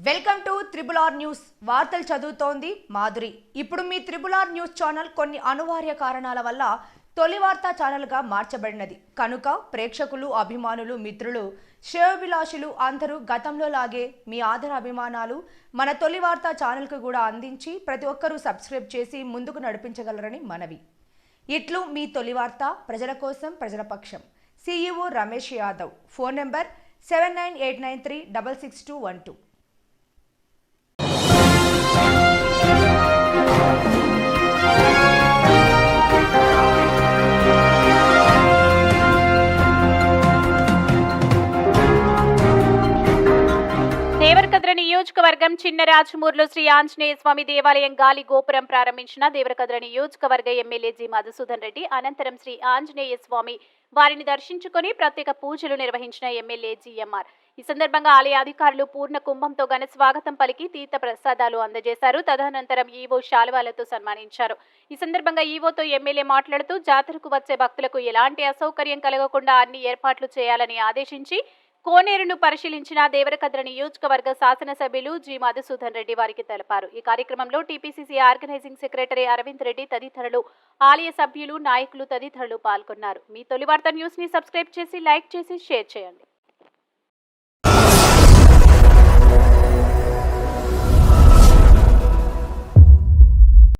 Welcome to triple R news. వార్తలు చదువుతోంది మాధురి. ఇప్పుడు మీ త్రిబుల్ ఆర్ న్యూస్ ఛానల్ కొన్ని అనివార్య కారణాల వల్ల తొలి వార్తా ఛానల్గా మార్చబడినది. కనుక ప్రేక్షకులు, అభిమానులు, మిత్రులు, శ్రేయోభిలాషులు అందరూ గతంలో లాగే మీ ఆదర అభిమానాలు మన తొలి వార్తా ఛానల్కు కూడా అందించి ప్రతి ఒక్కరూ సబ్స్క్రైబ్ చేసి ముందుకు నడిపించగలరని మనవి. ఇట్లు మీ తొలి వార్త, ప్రజల కోసం, ప్రజల పక్షం. CEO Ramesh Yadav. Phone number 7989366212. Devarakadra నియోజకవర్గం చిన్నరాజమూరులో శ్రీ ఆంజనేయ స్వామి దేవాలయం గాలి గోపురం ప్రారంభించిన దేవరకద్ర నియోజకవర్గ ఎమ్మెల్యే జి మధుసూదన్ రెడ్డి. అనంతరం శ్రీ ఆంజనేయ స్వామి వారిని దర్శించుకుని ప్రత్యేక పూజలు నిర్వహించిన ఎమ్మెల్యే జిఎంఆర్. ఈ సందర్భంగా ఆలయ అధికారులు పూర్ణ కుంభంతో ఘన స్వాగతం పలికి తీర్థ ప్రసాదాలు అందజేశారు. తదనంతరం ఈవో శాలువాలతో సన్మానించారు. ఈ సందర్భంగా ఈవోతో ఎమ్మెల్యే మాట్లాడుతూ జాతరకు వచ్చే భక్తులకు ఎలాంటి అసౌకర్యం కలగకుండా అన్ని ఏర్పాట్లు చేయాలని ఆదేశించి కోనేరును పరిశీలించిన దేవరకద్ర నియోజకవర్గ శాసనసభ్యులు జి మధుసూదన్ రెడ్డి వారికి తెలిపారు. ఈ కార్యక్రమంలో TPCC organizing secretary Arvind Reddy తదితరులు, ఆలయ సభ్యులు, నాయకులు తదితరులు పాల్గొన్నారు. మీ తొలి వార్త న్యూస్ ని సబ్స్క్రైబ్ చేసి, లైక్ చేసి, షేర్ చేయండి.